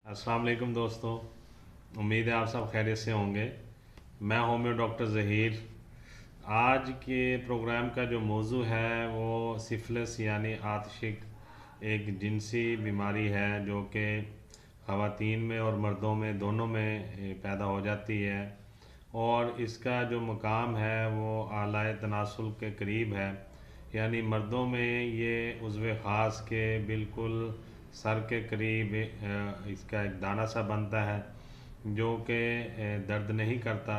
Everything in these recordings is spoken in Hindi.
अस्सलाम वालेकुम दोस्तों। उम्मीद है आप सब खैरियत से होंगे। मैं होम्यो डॉक्टर ज़हीर। आज के प्रोग्राम का जो मौजू है वो सिफिलिस यानी आतिशिक एक जिनसी बीमारी है जो कि ख़वातीन में और मर्दों में दोनों में पैदा हो जाती है। और इसका जो मकाम है वो आलाए तनासुल के करीब है, यानी मर्दों में ये उज़्व ख़ास के बिल्कुल सर के करीब इसका एक दाना सा बनता है जो कि दर्द नहीं करता,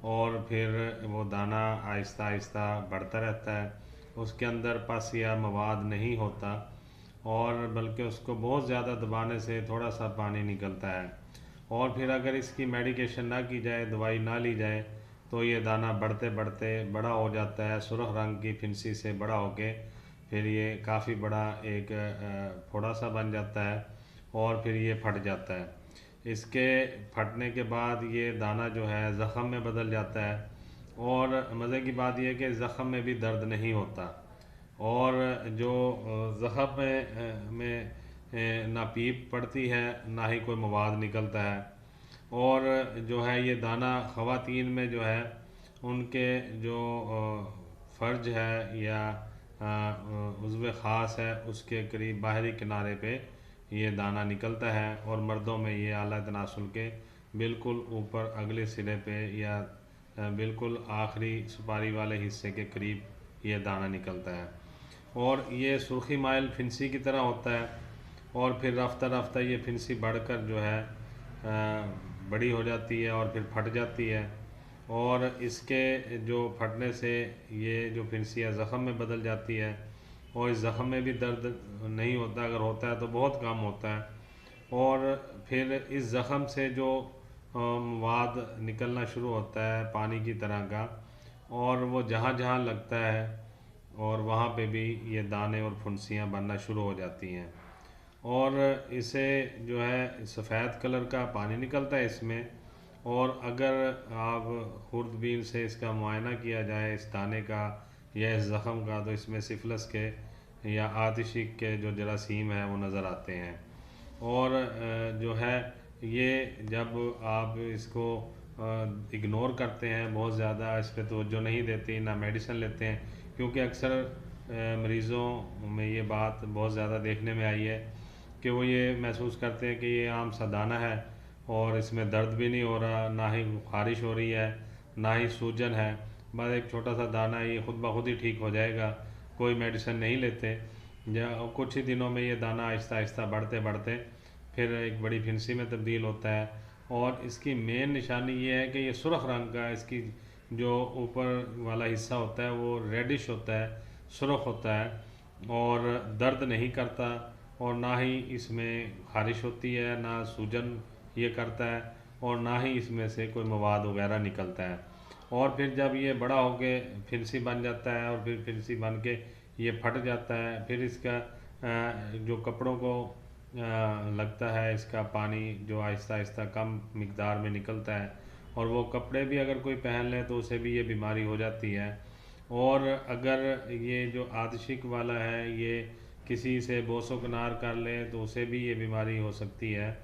और फिर वो दाना आहिस्ता आहिस्ता बढ़ता रहता है। उसके अंदर पस या मवाद नहीं होता, और बल्कि उसको बहुत ज़्यादा दबाने से थोड़ा सा पानी निकलता है। और फिर अगर इसकी मेडिकेशन ना की जाए, दवाई ना ली जाए, तो ये दाना बढ़ते बढ़ते बड़ा हो जाता है, सुरख रंग की फिंसी से बड़ा होके फिर ये काफ़ी बड़ा एक फोड़ा सा बन जाता है, और फिर ये फट जाता है। इसके फटने के बाद ये दाना जो है ज़ख़म में बदल जाता है, और मज़े की बात यह है कि ज़ख़म में भी दर्द नहीं होता, और जो ज़ख़म में ना पीप पड़ती है ना ही कोई मवाद निकलता है। और जो है ये दाना ख़वातीन में जो है उनके जो फ़र्ज है या उज़्व ख़ास है उसके करीब बाहरी किनारे पे ये दाना निकलता है, और मर्दों में ये आला तनासुल के बिल्कुल ऊपर अगले सिरे पे या बिल्कुल आखिरी सुपारी वाले हिस्से के करीब ये दाना निकलता है, और ये सुर्खी माइल फिंसी की तरह होता है। और फिर रफ्ता रफ्ता ये फिंसी बढ़कर जो है बड़ी हो जाती है और फिर फट जाती है, और इसके जो फटने से ये जो फिंसियाँ ज़ख़म में बदल जाती है, और इस ज़ख़म में भी दर्द नहीं होता, अगर होता है तो बहुत कम होता है। और फिर इस ज़ख़म से जो मवाद निकलना शुरू होता है पानी की तरह का, और वो जहाँ जहाँ लगता है और वहाँ पे भी ये दाने और फुंसियाँ बनना शुरू हो जाती हैं। और इसे जो है सफ़ेद कलर का पानी निकलता है इसमें। और अगर आप खुर्दबीन से इसका मुआयना किया जाए इस दाने का या इस ज़ख़म का, तो इसमें सिफिलिस के या आतिशिक के जो जरासीम है वो नज़र आते हैं। और जो है ये जब आप इसको इग्नोर करते हैं, बहुत ज़्यादा इस पर तवज्जो नहीं देते, ना मेडिसिन लेते हैं, क्योंकि अक्सर मरीज़ों में ये बात बहुत ज़्यादा देखने में आई है कि वो ये महसूस करते हैं कि ये आम सा दाना है और इसमें दर्द भी नहीं हो रहा, ना ही ख़ारिश हो रही है, ना ही सूजन है, बस एक छोटा सा दाना है, ये खुद ब खुद ही ठीक हो जाएगा, कोई मेडिसिन नहीं लेते। या कुछ ही दिनों में ये दाना आहिस्ता आहिस्ता बढ़ते बढ़ते फिर एक बड़ी फिंसी में तब्दील होता है। और इसकी मेन निशानी ये है कि ये सुर्ख रंग का, इसकी जो ऊपर वाला हिस्सा होता है वो रेडिश होता है, सुर्ख होता है, और दर्द नहीं करता, और ना ही इसमें ख़ारिश होती है, ना सूजन ये करता है, और ना ही इसमें से कोई मवाद वगैरह निकलता है। और फिर जब ये बड़ा हो के फिंसी बन जाता है और फिर फिंसी बन के ये फट जाता है, फिर इसका जो कपड़ों को लगता है, इसका पानी जो आहिस्ता आहिस्ता कम मिकदार में निकलता है, और वो कपड़े भी अगर कोई पहन ले तो उसे भी ये बीमारी हो जाती है। और अगर ये जो आतिशिक वाला है ये किसी से बोसो कनार कर ले तो उसे भी ये बीमारी हो सकती है।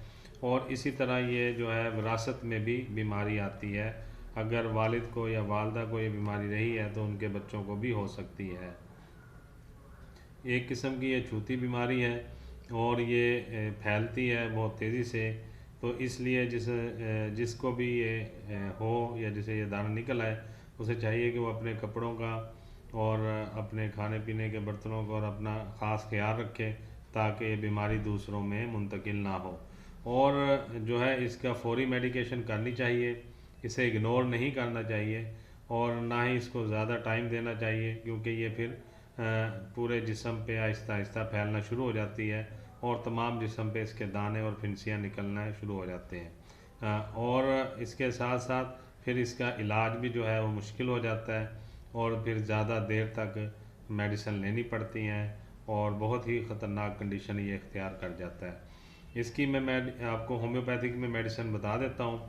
और इसी तरह ये जो है विरासत में भी बीमारी आती है, अगर वालिद को या वालदा को ये बीमारी रही है तो उनके बच्चों को भी हो सकती है। एक किस्म की ये छूती बीमारी है, और ये फैलती है बहुत तेज़ी से, तो इसलिए जिसको भी ये हो या जिसे ये दाना निकल आए, उसे चाहिए कि वो अपने कपड़ों का और अपने खाने पीने के बर्तनों का और अपना ख़ास ख्याल रखे, ताकि ये बीमारी दूसरों में मुंतकिल ना हो। और जो है इसका फ़ौरी मेडिकेशन करनी चाहिए, इसे इग्नोर नहीं करना चाहिए, और ना ही इसको ज़्यादा टाइम देना चाहिए, क्योंकि ये फिर पूरे जिस्म पे आहिस्ता आहिस्ता फैलना शुरू हो जाती है, और तमाम जिस्म पे इसके दाने और फिंसियाँ निकलना शुरू हो जाते हैं। और इसके साथ साथ फिर इसका इलाज भी जो है वो मुश्किल हो जाता है, और फिर ज़्यादा देर तक मेडिसिन लेनी पड़ती हैं, और बहुत ही ख़तरनाक कंडीशन ये इख्तियार कर जाता है। इसकी मैं आपको होम्योपैथिक में मेडिसिन बता देता हूँ।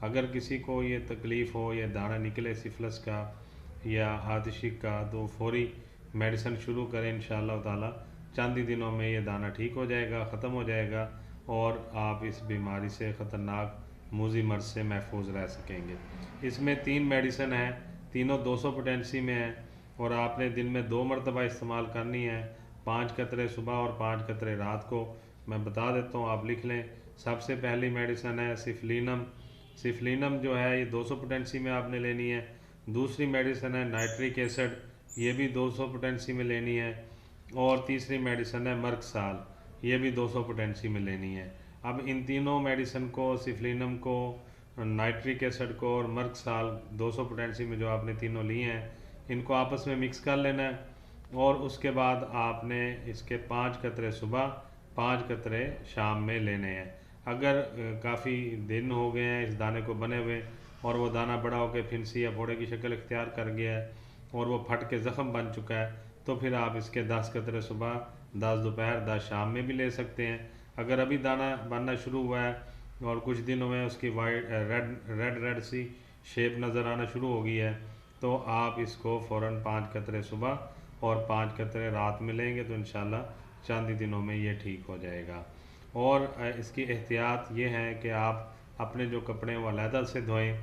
अगर किसी को ये तकलीफ़ हो, ये दाना निकले सिफिलिस का या आतिशिक का, तो फ़ौरी मेडिसिन शुरू करें इंशाअल्लाह ताला। चंद ही दिनों में ये दाना ठीक हो जाएगा, ख़त्म हो जाएगा, और आप इस बीमारी से ख़तरनाक मूजी मर्ज से महफूज रह सकेंगे। इसमें 3 मेडिसिन हैं, तीनों 200 पोटेंसी में हैं और आपने दिन में 2 मरतबा इस्तेमाल करनी है, 5 कतरे सुबह और 5 कतरे रात को। मैं बता देता हूँ, आप लिख लें। सबसे पहली मेडिसिन है सिफलिनम। सिफलिनम जो है ये 200 पोटेंसी में आपने लेनी है। दूसरी मेडिसिन है नाइट्रिक एसिड, ये भी 200 पोटेंसी में लेनी है। और तीसरी मेडिसिन है मर्कसाल, ये भी 200 पोटेंसी में लेनी है। अब इन तीनों मेडिसिन को, सिफलिनम को, नाइट्रिक एसिड को और मर्कसाल 200 पोटेंसी में जो आपने तीनों लिए हैं, इनको आपस में मिक्स कर लेना है और उसके बाद आपने इसके 5 कतरे सुबह, 5 कतरे शाम में लेने हैं। अगर काफ़ी दिन हो गए हैं इस दाने को बने हुए और वो दाना बड़ा होकर फिंसी या फोड़े की शक्ल इख्तियार कर गया है और वो फट के ज़ख़म बन चुका है, तो फिर आप इसके 10 कतरे सुबह, 10 दोपहर, 10 शाम में भी ले सकते हैं। अगर अभी दाना बनना शुरू हुआ है और कुछ दिन हुए हैं, उसकी वाइट रेड सी शेप नज़र आना शुरू हो गई है, तो आप इसको फ़ौरन 5 कतरे सुबह और 5 कतरे रात में लेंगे तो इंशाल्लाह चंद ही दिनों में ये ठीक हो जाएगा। और इसकी एहतियात ये है कि आप अपने जो कपड़े हैं वो अलहदा से धोएं,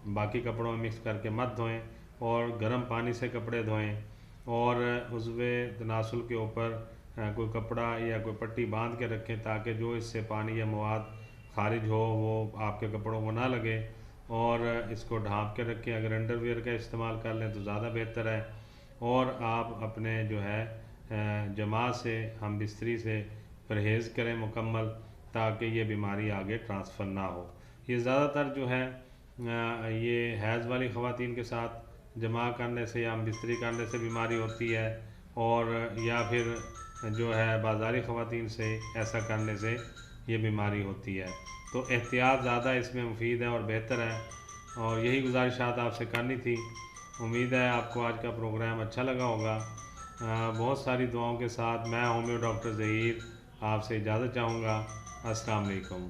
बाकी कपड़ों में मिक्स करके मत धोएं और गर्म पानी से कपड़े धोएं और उज़्वे तनासुल के ऊपर कोई कपड़ा या कोई पट्टी बांध के रखें ताकि जो इससे पानी या मवाद खारिज हो वो आपके कपड़ों को ना लगे और इसको ढाँप के रखें। अगर अंडरवियर का इस्तेमाल कर लें तो ज़्यादा बेहतर है। और आप अपने जो है जमा से, हम बिस्तरी से परहेज़ करें मुकम्मल, ताकि ये बीमारी आगे ट्रांसफ़र ना हो। ये ज़्यादातर जो है ये हैज़ वाली ख़वातीन के साथ जमा करने से या हम बिस्तरी करने से बीमारी होती है और या फिर जो है बाज़ारी ख़वातीन से ऐसा करने से ये बीमारी होती है। तो एहतियात ज़्यादा इसमें मुफीद है और बेहतर है और यही गुजारिशात आपसे करनी थी। उम्मीद है आपको आज का प्रोग्राम अच्छा लगा होगा। बहुत सारी दुआओं के साथ मैं होम्यो डॉक्टर ज़हीर आपसे इजाज़त चाहूँगा। अस्सलाम वालेकुम।